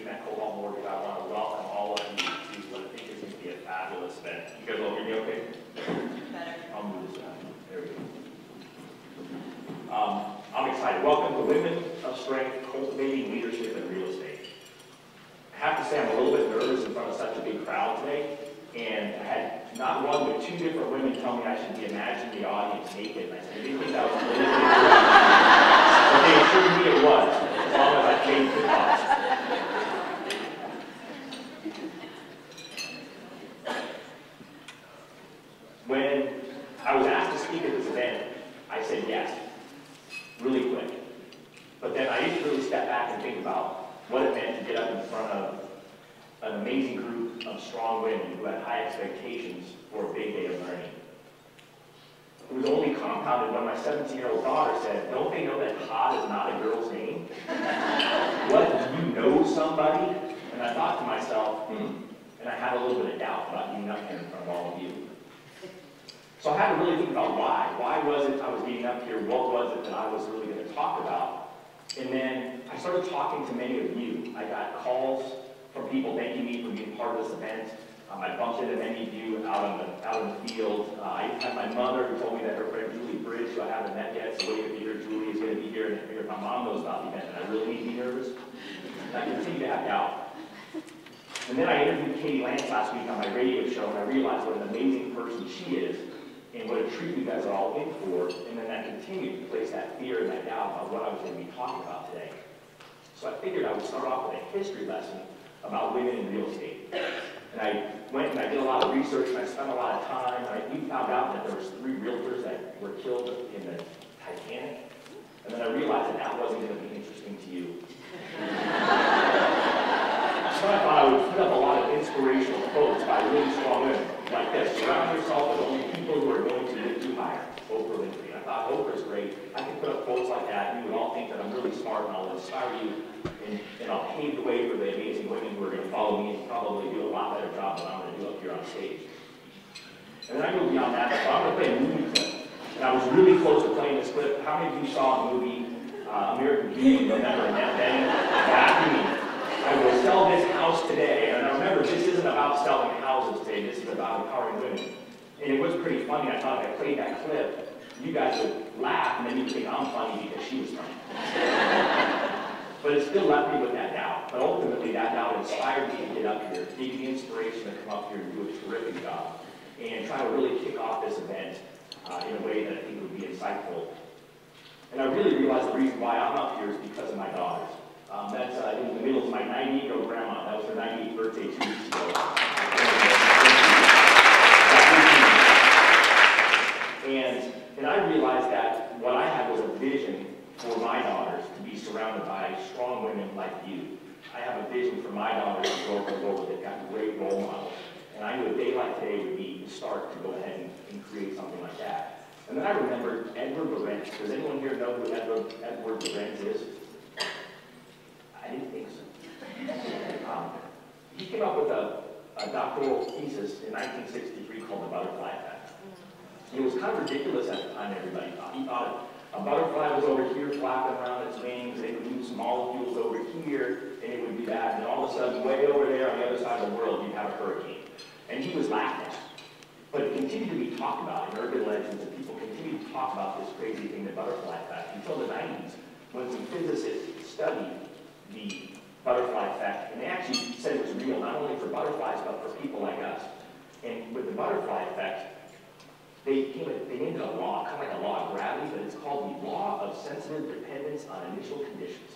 team at Cobalt Mortgage, I want to welcome all of you to what I think is going to be a fabulous event. You guys all hear me okay? Better. I'll move this down. There we go. I'm excited. Welcome to Women of Strength, Cultivating Leadership in Real Estate. I have to say I'm a little bit nervous in front of such a big crowd today, and I had not one but two different women tell me I should be imagining the audience naked, and I said, I didn't think that was really but they assured me it was, as long as I changed the thoughts. When I was asked to speak at this event, I said yes, really quick. But then I didn't really step back and think about what it meant to get up in front of an amazing group of strong women who had high expectations for a big day of learning. It was only compounded when my 17-year-old daughter said, don't they know that Todd is not a girl's name? What, do you know somebody? And I thought to myself, and I had a little bit of doubt about getting up here in front of all of you. So I had to really think about why. Why was it I was getting up here? What was it that I was really going to talk about? And then I started talking to many of you. I got calls from people thanking me for being part of this event. I bumped into many of you out in the field. I had my mother who told me that her friend Julie Bridge, who I haven't met yet, so wait to hear Julie is going to be here, and I figured my mom knows about the event, and I really need to be nervous. And I continue to have doubt. And then I interviewed Katie Lance last week on my radio show, and I realized what an amazing person she is, and what a treat you guys are all in for, and then that continued to place that fear and that doubt about what I was going to be talking about today. So I figured I would start off with a history lesson about women in real estate. And I went and I did a lot of research, and I spent a lot of time, and we found out that there was 3 realtors that were killed in the Titanic, and then I realized that that wasn't going to be interesting to you. So I thought I would put up a lot of inspirational quotes by really strong women, like this: surround yourself with only people who are going to lift you higher. Oprah Winfrey. I thought Oprah's great. I can put up quotes like that, and you would all think that I'm really smart, and I'll inspire you, and I'll pave the way for the amazing women who are going to follow me and probably do a lot better job than I'm going to do up here on stage. And then I moved beyond that, so I'm going to play a movie clip. And I was really close to playing this clip. How many of you saw the movie American Beauty? Remember Annette Bening? That's me. I will sell this house today. And I remember, this isn't about selling houses today. This is about empowering women. And it was pretty funny. I thought if I played that clip, you guys would laugh, and then you'd think I'm funny because she was funny. But it still left me with that doubt. But ultimately, that doubt inspired me to get up here, gave me the inspiration to come up here and do a terrific job, and try to really kick off this event in a way that I think would be insightful. And I really realized the reason why I'm up here is because of my daughters. That's in the middle of my 98-year-old grandma. That was her 98th birthday 2 weeks ago. And I realized that what I had was a vision for my daughters to be surrounded by strong women like you. I have a vision for my daughters to grow up in a world where they've got great role models. And I knew a day like today would be the start to go ahead and create something like that. And then I remembered Edward Lorenz. Does anyone here know who Edward Lorenz is? I didn't think so. He came up with a doctoral thesis in 1963 called the butterfly effect. It was kind of ridiculous at the time, everybody thought. He thought a butterfly was over here flapping around its wings, it would move some molecules over here, and it would do that. And all of a sudden, way over there on the other side of the world, you'd have a hurricane. And he was laughing. But it continued to be talked about in urban legends, and people continued to talk about this crazy thing, the butterfly effect, until the 90s, when some physicists studied the butterfly effect, and they actually said it was real, not only for butterflies, but for people like us. And with the butterfly effect, they named it a law, kind of like a law of gravity, but it's called the law of sensitive dependence on initial conditions.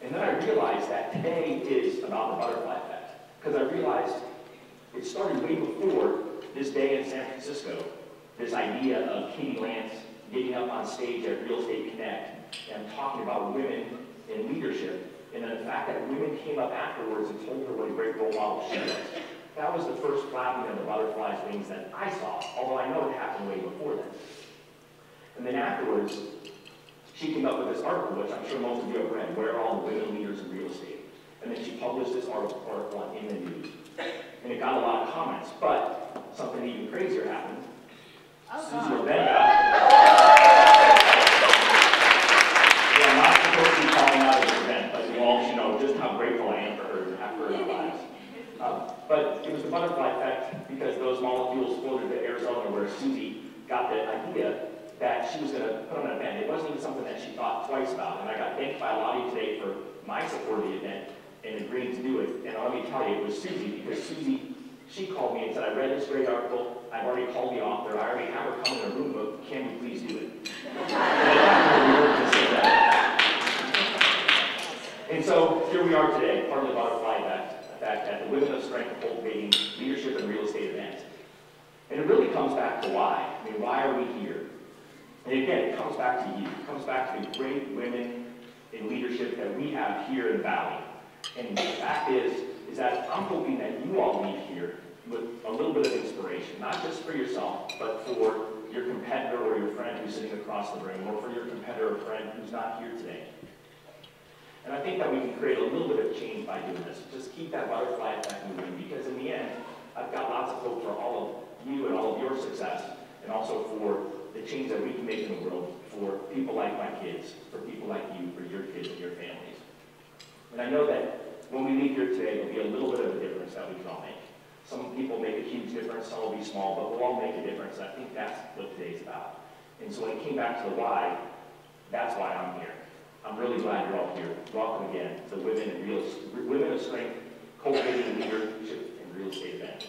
And then I realized that today is about the butterfly effect, because I realized it started way before this day in San Francisco, this idea of Katie Lance getting up on stage at Real Estate Connect and talking about women in leadership, and then the fact that women came up afterwards and told her what a great role model she was. That was the first flapping of the butterfly's wings that I saw, although I know it happened way before then. And then afterwards, she came up with this article, which I'm sure most of you have read, Where Are All the Women Leaders in Real Estate? And then she published this article in the news. And it got a lot of comments, but something even crazier happened. Lilly-Levenda. Yeah, I'm not supposed to be calling out of this event, but you all should know, just how grateful I am for her and have her in our lives. But it was the butterfly effect because those molecules floated to Arizona where Susie got the idea that she was going to put on an event. It wasn't even something that she thought twice about. And I got thanked by a lot of you today for my support of the event and agreeing to do it. And let me tell you, it was Susie, because Susie, she called me and said, I read this great article. I've already called the author. I already have her come in a room, but can we please do it? And so here we are today, part of the butterfly effect at the Women of Strength Cultivating Leadership and Real Estate event. And it really comes back to why. I mean, why are we here? And again, it comes back to you. It comes back to the great women in leadership that we have here in the Valley. And the fact is that I'm hoping that you all leave here with a little bit of inspiration, not just for yourself, but for your competitor or your friend who's sitting across the room, or for your competitor or friend who's not here today. And I think that we can create a little bit of change by doing this. Just keep that butterfly effect moving, because in the end, I've got lots of hope for all of you and all of your success, and also for the change that we can make in the world for people like my kids, for people like you, for your kids and your families. And I know that when we leave here today, there'll be a little bit of a difference that we can all make. Some people make a huge difference, some will be small, but we'll all make a difference. And I think that's what today's about. And so when it came back to the why, that's why I'm here. I'm really glad you're all here. Welcome again to the Women of Strength Cultivating Leadership and Real Estate event.